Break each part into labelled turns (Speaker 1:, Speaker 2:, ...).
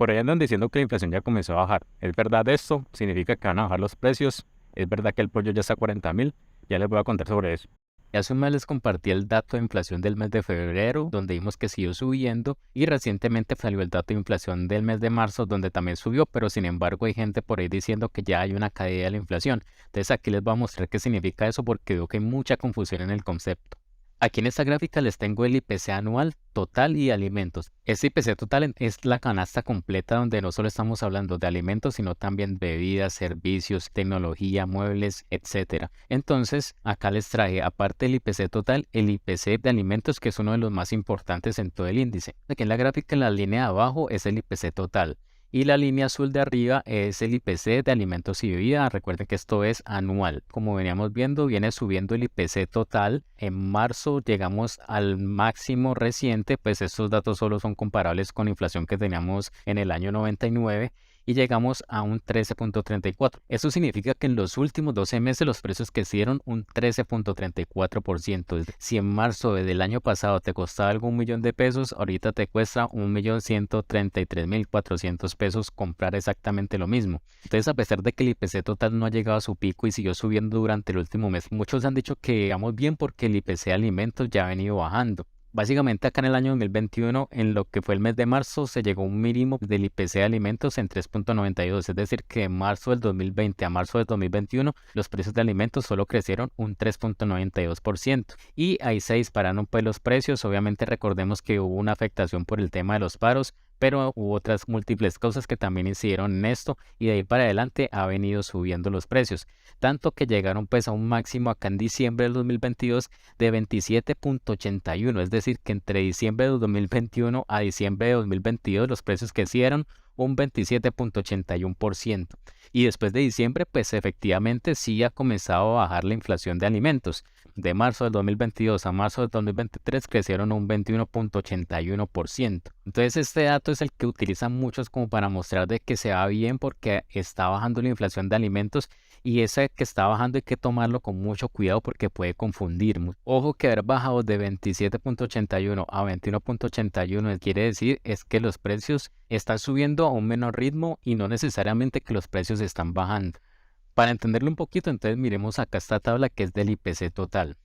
Speaker 1: Por ahí andan diciendo que la inflación ya comenzó a bajar. ¿Es verdad esto? ¿Significa que van a bajar los precios? ¿Es verdad que el pollo ya está a 40.000? Ya les voy a contar sobre eso. Y hace un mes les compartí el dato de inflación del mes de febrero, donde vimos que siguió subiendo, y recientemente salió el dato de inflación del mes de marzo, donde también subió, pero sin embargo hay gente por ahí diciendo que ya hay una caída de la inflación. Entonces aquí les voy a mostrar qué significa eso porque veo que hay mucha confusión en el concepto. Aquí en esta gráfica les tengo el IPC anual total y alimentos. Este IPC total es la canasta completa donde no solo estamos hablando de alimentos, sino también bebidas, servicios, tecnología, muebles, etcétera. Entonces, acá les traje, aparte del IPC total, el IPC de alimentos, que es uno de los más importantes en todo el índice. Aquí en la gráfica, en la línea de abajo, es el IPC total. Y la línea azul de arriba es el IPC de alimentos y bebidas. Recuerden que esto es anual. Como veníamos viendo, viene subiendo el IPC total. En marzo llegamos al máximo reciente, pues estos datos solo son comparables con la inflación que teníamos en el año 99 y llegamos a un 13.34. Eso significa que en los últimos 12 meses los precios crecieron un 13.34%. Si en marzo del año pasado te costaba algún millón de pesos, ahorita te cuesta 1.133.400 pesos comprar exactamente lo mismo. Entonces, a pesar de que el IPC total no ha llegado a su pico y siguió subiendo durante el último mes, muchos han dicho que vamos bien porque el IPC de alimentos ya ha venido bajando. Básicamente acá en el año 2021, en lo que fue el mes de marzo, se llegó a un mínimo del IPC de alimentos en 3.92, es decir, que de marzo del 2020 a marzo del 2021, los precios de alimentos solo crecieron un 3.92%. Y ahí se dispararon pues los precios. Obviamente recordemos que hubo una afectación por el tema de los paros, pero hubo otras múltiples causas que también incidieron en esto y de ahí para adelante ha venido subiendo los precios, tanto que llegaron pues a un máximo acá en diciembre del 2022 de 27.81, es decir, que entre diciembre de 2021 a diciembre de 2022 los precios crecieron un 27.81%. Y después de diciembre, pues efectivamente sí ha comenzado a bajar la inflación de alimentos. De marzo del 2022 a marzo del 2023 crecieron un 21.81%. Entonces este dato es el que utilizan muchos como para mostrar de que se va bien porque está bajando la inflación de alimentos, y ese que está bajando hay que tomarlo con mucho cuidado porque puede confundir. Ojo que haber bajado de 27.81 a 21.81 quiere decir es que los precios están subiendo a un menor ritmo y no necesariamente que los precios están bajando. Para entenderlo un poquito, entonces miremos acá esta tabla que es del IPC total.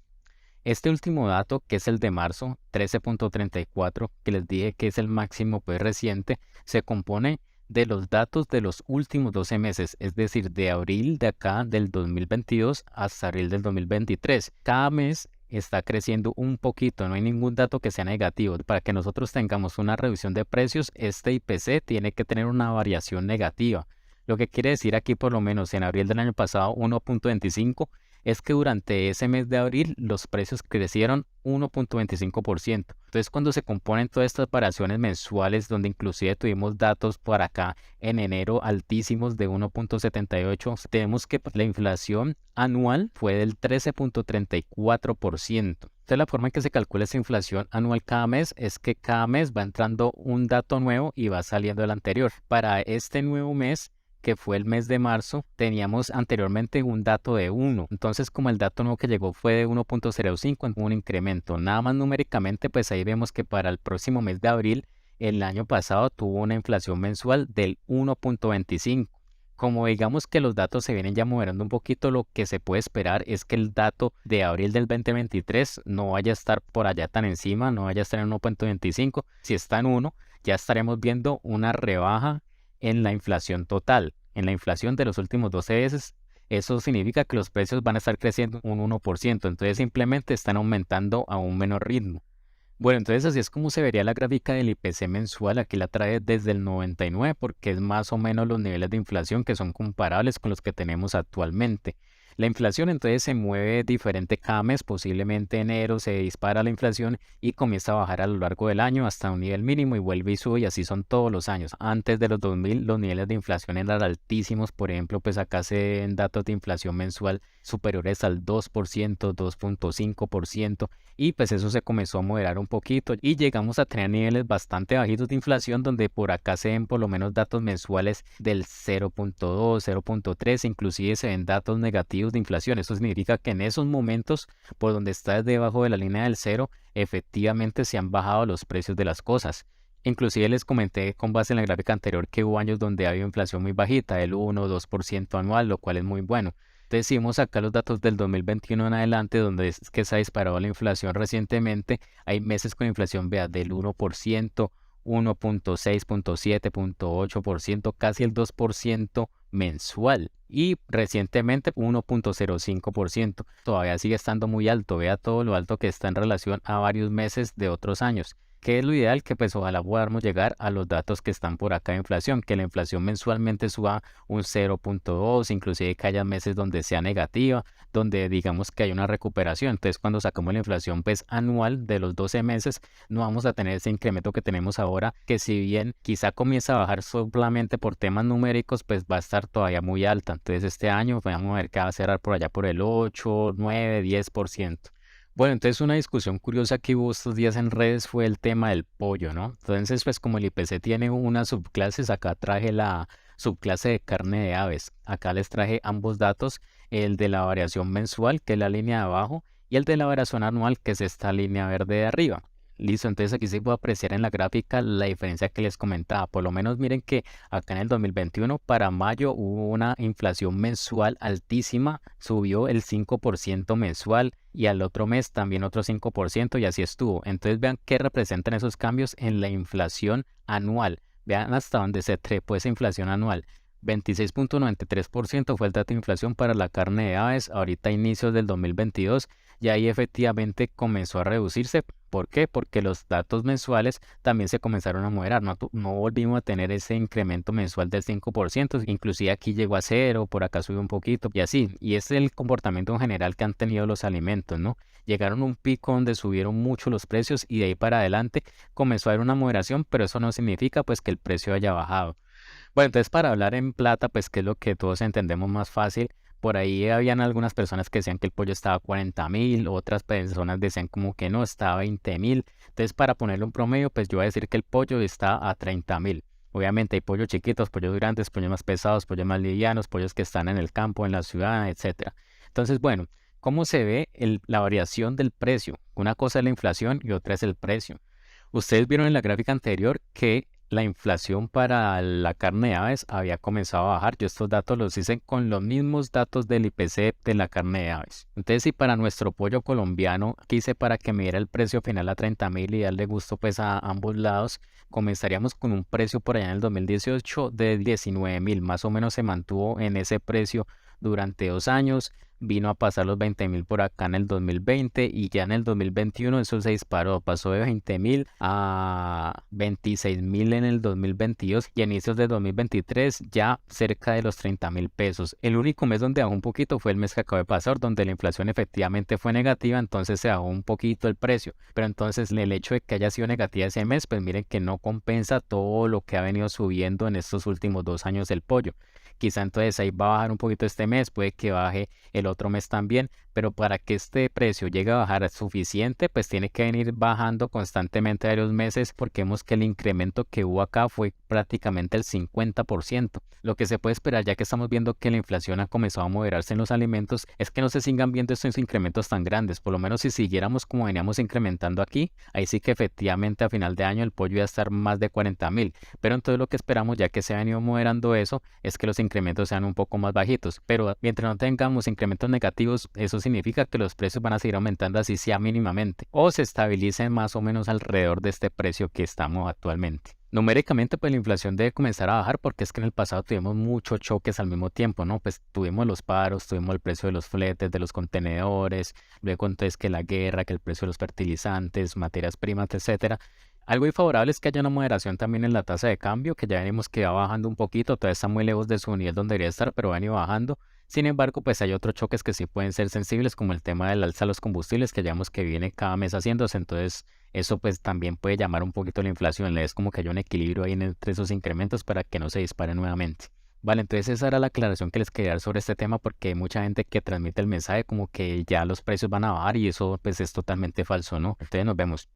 Speaker 1: Este último dato, que es el de marzo, 13.34, que les dije que es el máximo pues reciente, se compone de los datos de los últimos 12 meses, es decir, de abril de acá del 2022 hasta abril del 2023. Cada mes está creciendo un poquito, no hay ningún dato que sea negativo. Para que nosotros tengamos una reducción de precios, este IPC tiene que tener una variación negativa. Lo que quiere decir aquí, por lo menos en abril del año pasado, 1.25, es que durante ese mes de abril los precios crecieron 1.25%. Entonces, cuando se componen todas estas variaciones mensuales, donde inclusive tuvimos datos por acá en enero altísimos de 1.78, tenemos que la inflación anual fue del 13.34%. Entonces, la forma en que se calcula esa inflación anual cada mes es que cada mes va entrando un dato nuevo y va saliendo el anterior. Para este nuevo mes, que fue el mes de marzo, teníamos anteriormente un dato de 1. Entonces, como el dato nuevo que llegó fue de 1.05, un incremento. Nada más numéricamente, pues ahí vemos que para el próximo mes de abril, el año pasado tuvo una inflación mensual del 1.25. Como digamos que los datos se vienen ya moderando un poquito, lo que se puede esperar es que el dato de abril del 2023 no vaya a estar por allá tan encima, no vaya a estar en 1.25. Si está en 1, ya estaremos viendo una rebaja en la inflación total, en la inflación de los últimos 12 meses. Eso significa que los precios van a estar creciendo un 1%, entonces simplemente están aumentando a un menor ritmo. Bueno, entonces así es como se vería la gráfica del IPC mensual. Aquí la trae desde el 99 porque es más o menos los niveles de inflación que son comparables con los que tenemos actualmente. La inflación entonces se mueve diferente cada mes, posiblemente enero se dispara la inflación y comienza a bajar a lo largo del año hasta un nivel mínimo y vuelve y sube, y así son todos los años. Antes de los 2000 los niveles de inflación eran altísimos, por ejemplo, pues acá se ven datos de inflación mensual superiores al 2%, 2.5%, y pues eso se comenzó a moderar un poquito y llegamos a tener niveles bastante bajitos de inflación, donde por acá se ven por lo menos datos mensuales del 0.2, 0.3, inclusive se ven datos negativos de inflación. Eso significa que en esos momentos, por donde está debajo de la línea del cero, efectivamente se han bajado los precios de las cosas. Inclusive les comenté con base en la gráfica anterior que hubo años donde había inflación muy bajita, el 1 o 2% anual, lo cual es muy bueno. Entonces, si vemos acá los datos del 2021 en adelante, donde es que se ha disparado la inflación recientemente, hay meses con inflación, vea, del 1%, 1.6, 0.7, 0.8%, casi el 2% mensual. Y recientemente 1.05%. Todavía sigue estando muy alto, vea todo lo alto que está en relación a varios meses de otros años. ¿Qué es lo ideal? Que pues ojalá podamos llegar a los datos que están por acá de inflación, que la inflación mensualmente suba un 0.2, inclusive que haya meses donde sea negativa, donde digamos que hay una recuperación. Entonces cuando sacamos la inflación pues anual de los 12 meses, no vamos a tener ese incremento que tenemos ahora, que si bien quizá comienza a bajar solamente por temas numéricos, pues va a estar todavía muy alta. Entonces este año vamos a ver que va a cerrar por allá por el 8, 9, 10%. Bueno, entonces una discusión curiosa que hubo estos días en redes fue el tema del pollo, ¿no? Entonces, pues como el IPC tiene unas subclases, acá traje la subclase de carne de aves. Acá les traje ambos datos, el de la variación mensual, que es la línea de abajo, y el de la variación anual, que es esta línea verde de arriba. Listo, entonces aquí se puede apreciar en la gráfica la diferencia que les comentaba. Por lo menos miren que acá en el 2021 para mayo hubo una inflación mensual altísima, subió el 5% mensual y al otro mes también otro 5% y así estuvo. Entonces vean qué representan esos cambios en la inflación anual. Vean hasta dónde se trepó esa inflación anual. 26.93% fue el dato de inflación para la carne de aves ahorita a inicios del 2022 y ahí efectivamente comenzó a reducirse. ¿Por qué? Porque los datos mensuales también se comenzaron a moderar, no volvimos a tener ese incremento mensual del 5%, inclusive aquí llegó a cero, por acá subió un poquito y así, y ese es el comportamiento en general que han tenido los alimentos, ¿no? Llegaron a un pico donde subieron mucho los precios y de ahí para adelante comenzó a haber una moderación, pero eso no significa pues que el precio haya bajado. Bueno, entonces para hablar en plata, pues que es lo que todos entendemos más fácil, por ahí habían algunas personas que decían que el pollo estaba a 40.000, otras personas decían como que no, estaba a 20.000. Entonces para ponerle un promedio, pues yo voy a decir que el pollo está a 30.000. Obviamente hay pollos chiquitos, pollos grandes, pollos más pesados, pollos más livianos, pollos que están en el campo, en la ciudad, etcétera. Entonces, bueno, ¿cómo se ve la variación del precio? Una cosa es la inflación y otra es el precio. Ustedes vieron en la gráfica anterior que la inflación para la carne de aves había comenzado a bajar. Yo estos datos los hice con los mismos datos del IPC de la carne de aves. Entonces, si para nuestro pollo colombiano quise para que me diera el precio final a 30.000 y darle gusto pues a ambos lados, comenzaríamos con un precio por allá en el 2018 de 19.000. Más o menos se mantuvo en ese precio durante 2 años. Vino a pasar los 20.000 por acá en el 2020 y ya en el 2021 eso se disparó, pasó de 20.000 a 26.000 en el 2022 y a inicios de 2023 ya cerca de los 30.000 pesos. El único mes donde bajó un poquito fue el mes que acaba de pasar, donde la inflación efectivamente fue negativa, entonces se bajó un poquito el precio. Pero entonces el hecho de que haya sido negativa ese mes, pues miren que no compensa todo lo que ha venido subiendo en estos últimos 2 años el pollo. Quizá entonces ahí va a bajar un poquito este mes, puede que baje el otro mes también, pero para que este precio llegue a bajar suficiente, pues tiene que venir bajando constantemente varios meses porque vemos que el incremento que hubo acá fue prácticamente el 50%. Lo que se puede esperar, ya que estamos viendo que la inflación ha comenzado a moderarse en los alimentos, es que no se sigan viendo estos incrementos tan grandes. Por lo menos si siguiéramos como veníamos incrementando aquí, ahí sí que efectivamente a final de año el pollo iba a estar más de 40.000. Pero entonces lo que esperamos, ya que se ha venido moderando eso, es que los incrementos sean un poco más bajitos. Pero mientras no tengamos incrementos negativos, eso significa que los precios van a seguir aumentando así sea mínimamente o se estabilicen más o menos alrededor de este precio que estamos actualmente. Numéricamente, pues la inflación debe comenzar a bajar porque es que en el pasado tuvimos muchos choques al mismo tiempo, ¿no? Pues tuvimos los paros, tuvimos el precio de los fletes, de los contenedores, luego entonces que la guerra, que el precio de los fertilizantes, materias primas, etcétera. Algo muy favorable es que haya una moderación también en la tasa de cambio, que ya venimos que va bajando un poquito, todavía está muy lejos de su nivel donde debería estar, pero va a ir bajando. Sin embargo, pues hay otros choques que sí pueden ser sensibles, como el tema del alza de los combustibles, que ya vemos que viene cada mes haciéndose, entonces eso pues también puede llamar un poquito la inflación, es como que haya un equilibrio ahí entre esos incrementos para que no se dispare nuevamente. Vale, entonces esa era la aclaración que les quería dar sobre este tema porque hay mucha gente que transmite el mensaje como que ya los precios van a bajar y eso pues es totalmente falso, ¿no? Entonces nos vemos.